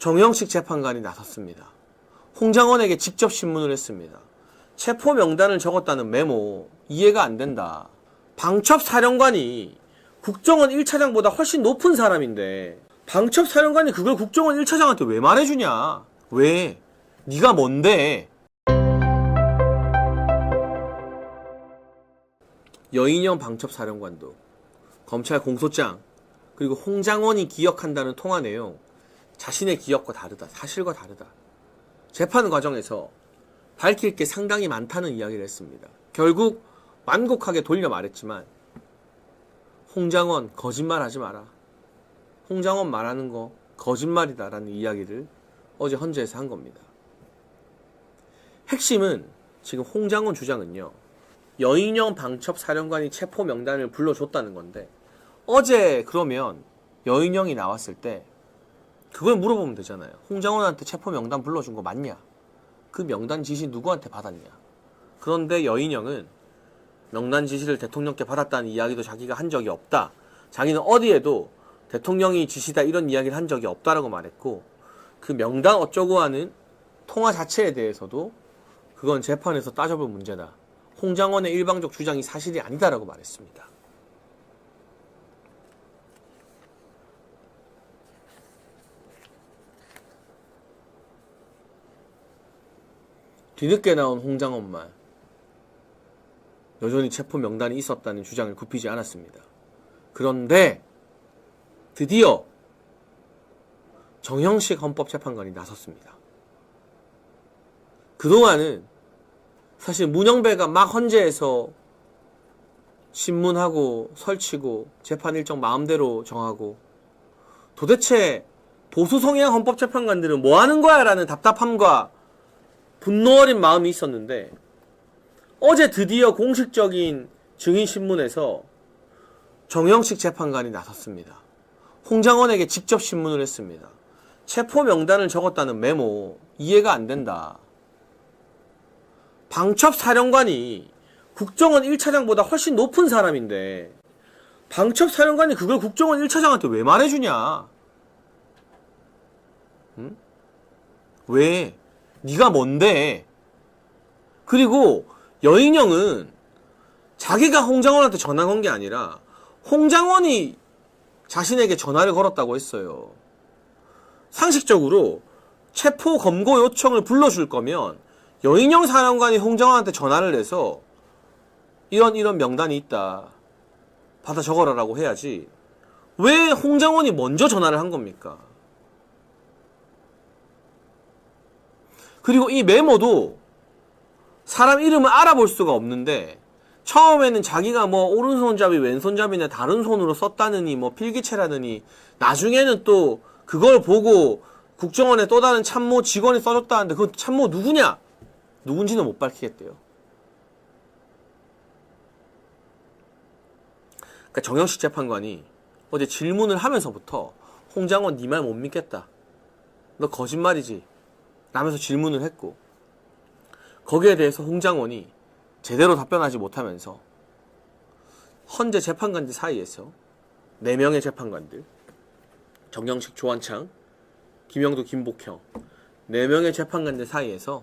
정영식 재판관이 나섰습니다. 홍장원에게 직접 신문을 했습니다. 체포 명단을 적었다는 메모 이해가 안 된다. 방첩사령관이 국정원 1차장보다 훨씬 높은 사람인데 방첩사령관이 그걸 국정원 1차장한테 왜 말해주냐? 왜? 네가 뭔데? 여인영 방첩사령관도 검찰 공소장 그리고 홍장원이 기억한다는 통화 내용 자신의 기억과 다르다. 사실과 다르다. 재판 과정에서 밝힐 게 상당히 많다는 이야기를 했습니다. 결국 완곡하게 돌려 말했지만 홍장원 거짓말하지 마라. 홍장원 말하는 거 거짓말이다 라는 이야기를 어제 헌재에서 한 겁니다. 핵심은 지금 홍장원 주장은요. 여인영 방첩사령관이 체포 명단을 불러줬다는 건데 어제 그러면 여인영이 나왔을 때 그걸 물어보면 되잖아요. 홍장원한테 체포 명단 불러준 거 맞냐? 그 명단 지시 누구한테 받았냐? 그런데 여인영은 명단 지시를 대통령께 받았다는 이야기도 자기가 한 적이 없다. 자기는 어디에도 대통령이 지시다 이런 이야기를 한 적이 없다라고 말했고 그 명단 어쩌고 하는 통화 자체에 대해서도 그건 재판에서 따져볼 문제다. 홍장원의 일방적 주장이 사실이 아니다라고 말했습니다. 뒤늦게 나온 홍장원 말 여전히 체포 명단이 있었다는 주장을 굽히지 않았습니다. 그런데 드디어 정형식 헌법재판관이 나섰습니다. 그동안은 사실 문영배가 막 헌재에서 신문하고 설치고 재판 일정 마음대로 정하고 도대체 보수 성향 헌법재판관들은 뭐 하는 거야? 라는 답답함과 분노 어린 마음이 있었는데 어제 드디어 공식적인 증인신문에서 정영식 재판관이 나섰습니다. 홍장원에게 직접 신문을 했습니다. 체포 명단을 적었다는 메모 이해가 안 된다. 방첩사령관이 국정원 1차장보다 훨씬 높은 사람인데 방첩사령관이 그걸 국정원 1차장한테 왜 말해주냐? 응? 왜? 네가 뭔데? 그리고 여인영은 자기가 홍장원한테 전화 건 게 아니라 홍장원이 자신에게 전화를 걸었다고 했어요. 상식적으로 체포 검거 요청을 불러줄 거면 여인영 사령관이 홍장원한테 전화를 해서 이런 명단이 있다. 받아 적어라라고 해야지. 왜 홍장원이 먼저 전화를 한 겁니까? 그리고 이 메모도 사람 이름을 알아볼 수가 없는데 처음에는 자기가 뭐 오른손잡이 왼손잡이나 다른 손으로 썼다느니 뭐 필기체라느니 나중에는 또 그걸 보고 국정원의 또 다른 참모 직원이 써줬다는데 그 참모 누구냐? 누군지는 못 밝히겠대요. 그러니까 정영식 재판관이 어제 질문을 하면서부터 홍장원 네 말 못 믿겠다. 너 거짓말이지. 라면서 질문을 했고 거기에 대해서 홍장원이 제대로 답변하지 못하면서 헌재 재판관들 사이에서 4명의 재판관들 정영식, 조한창, 김영도, 김복형 4명의 재판관들 사이에서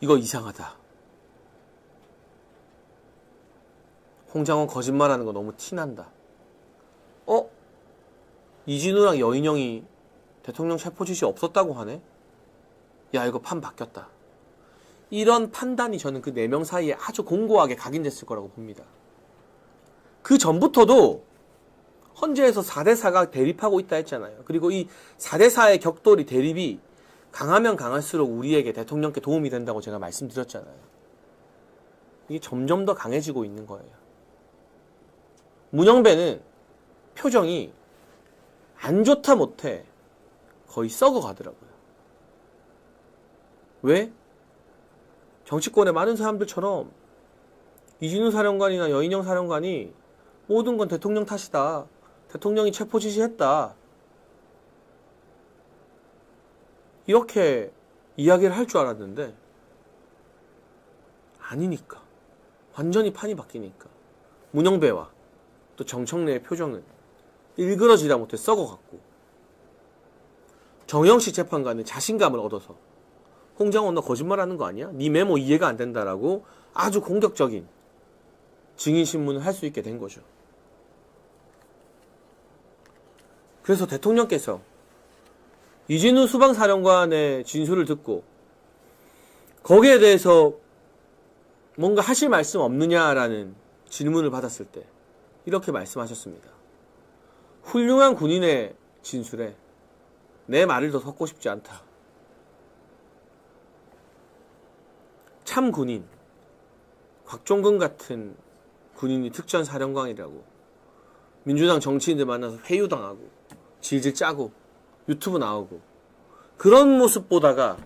이거 이상하다. 홍장원 거짓말하는 거 너무 티난다. 이진우랑 여인영이 대통령 체포 지시 없었다고 하네? 야, 이거 판 바뀌었다. 이런 판단이 저는 그 4명 사이에 아주 공고하게 각인됐을 거라고 봅니다. 그 전부터도 헌재에서 4대4가 대립하고 있다 했잖아요. 그리고 이 4대4의 격돌이 대립이 강하면 강할수록 우리에게 대통령께 도움이 된다고 제가 말씀드렸잖아요. 이게 점점 더 강해지고 있는 거예요. 문영배는 표정이 안 좋다 못해 거의 썩어가더라고요. 왜? 정치권의 많은 사람들처럼 이진우 사령관이나 여인영 사령관이 모든 건 대통령 탓이다. 대통령이 체포 지시했다. 이렇게 이야기를 할 줄 알았는데 아니니까. 완전히 판이 바뀌니까. 문영배와 또 정청래의 표정은 일그러지다 못해 썩어갔고 정영식 재판관은 자신감을 얻어서 홍장원 너 거짓말하는 거 아니야? 네 메모 이해가 안 된다라고 아주 공격적인 증인신문을 할 수 있게 된 거죠. 그래서 대통령께서 이진우 수방사령관의 진술을 듣고 거기에 대해서 뭔가 하실 말씀 없느냐라는 질문을 받았을 때 이렇게 말씀하셨습니다. 훌륭한 군인의 진술에 내 말을 더 섞고 싶지 않다. 참 군인, 곽종근 같은 군인이 특전사령관이라고 민주당 정치인들 만나서 회유당하고 질질 짜고 유튜브 나오고 그런 모습 보다가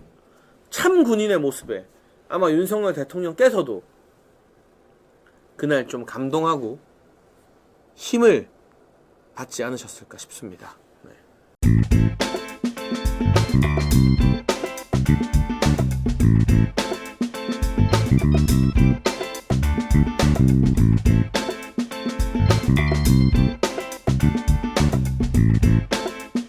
참 군인의 모습에 아마 윤석열 대통령께서도 그날 좀 감동하고 힘을 받지 않으셨을까 싶습니다. 네.